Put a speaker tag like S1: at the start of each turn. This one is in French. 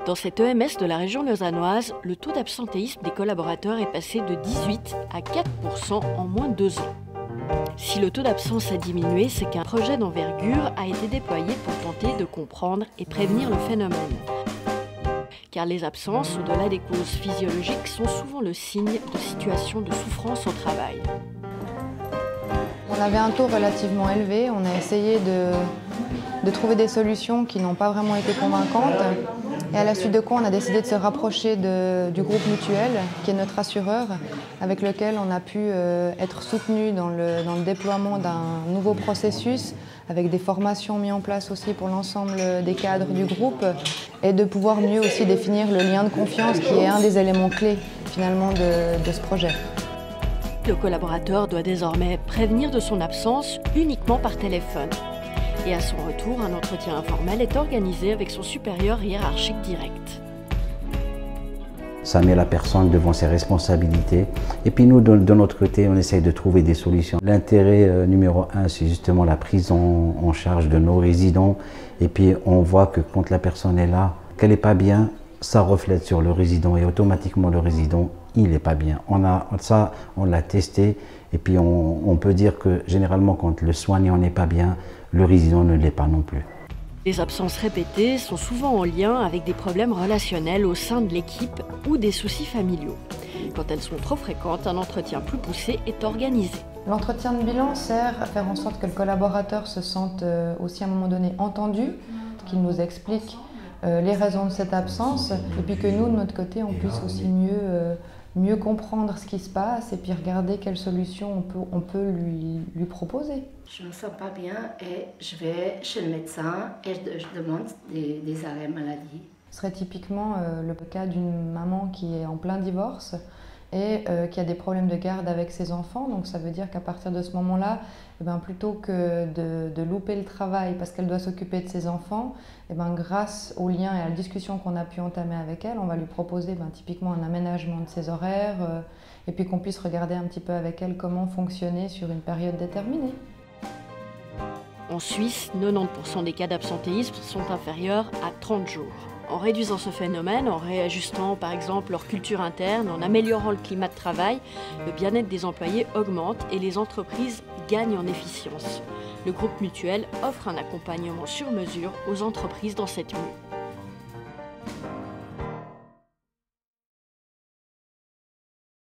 S1: Dans cette EMS de la région lausannoise, le taux d'absentéisme des collaborateurs est passé de 18 à 4% en moins de 2 ans. Si le taux d'absence a diminué, c'est qu'un projet d'envergure a été déployé pour tenter de comprendre et prévenir le phénomène. Car les absences, au-delà des causes physiologiques, sont souvent le signe de situations de souffrance au travail.
S2: On avait un taux relativement élevé, on a essayé de trouver des solutions qui n'ont pas vraiment été convaincantes. Et à la suite de quoi on a décidé de se rapprocher du groupe Mutuel, qui est notre assureur, avec lequel on a pu être soutenu dans le déploiement d'un nouveau processus, avec des formations mises en place aussi pour l'ensemble des cadres du groupe, et de pouvoir mieux aussi définir le lien de confiance qui est un des éléments clés finalement de ce projet.
S1: Le collaborateur doit désormais prévenir de son absence uniquement par téléphone. Et à son retour, un entretien informel est organisé avec son supérieur hiérarchique direct.
S3: Ça met la personne devant ses responsabilités. Et puis nous, de notre côté, on essaye de trouver des solutions. L'intérêt numéro 1, c'est justement la prise en charge de nos résidents. Et puis on voit que quand la personne est là, qu'elle n'est pas bien, ça reflète sur le résident et automatiquement le résident, il n'est pas bien. On l'a testé et puis on peut dire que généralement quand le soignant n'est pas bien, le résident ne l'est pas non plus.
S1: Les absences répétées sont souvent en lien avec des problèmes relationnels au sein de l'équipe ou des soucis familiaux. Quand elles sont trop fréquentes, un entretien plus poussé est organisé.
S2: L'entretien de bilan sert à faire en sorte que le collaborateur se sente aussi à un moment donné entendu, qu'il nous explique les raisons de cette absence et puis que nous, de notre côté, on puisse aussi mieux comprendre ce qui se passe et puis regarder quelles solutions on peut lui proposer.
S4: Je ne me sens pas bien et je vais chez le médecin et je demande des arrêts maladie.
S2: Ce serait typiquement le cas d'une maman qui est en plein divorce et qui a des problèmes de garde avec ses enfants. Donc ça veut dire qu'à partir de ce moment-là, plutôt que de louper le travail parce qu'elle doit s'occuper de ses enfants, grâce au lien et à la discussion qu'on a pu entamer avec elle, on va lui proposer typiquement un aménagement de ses horaires et puis qu'on puisse regarder un petit peu avec elle comment fonctionner sur une période déterminée.
S1: En Suisse, 90% des cas d'absentéisme sont inférieurs à 30 jours. En réduisant ce phénomène, en réajustant par exemple leur culture interne, en améliorant le climat de travail, le bien-être des employés augmente et les entreprises gagnent en efficience. Le groupe Mutuel offre un accompagnement sur mesure aux entreprises dans cette mue.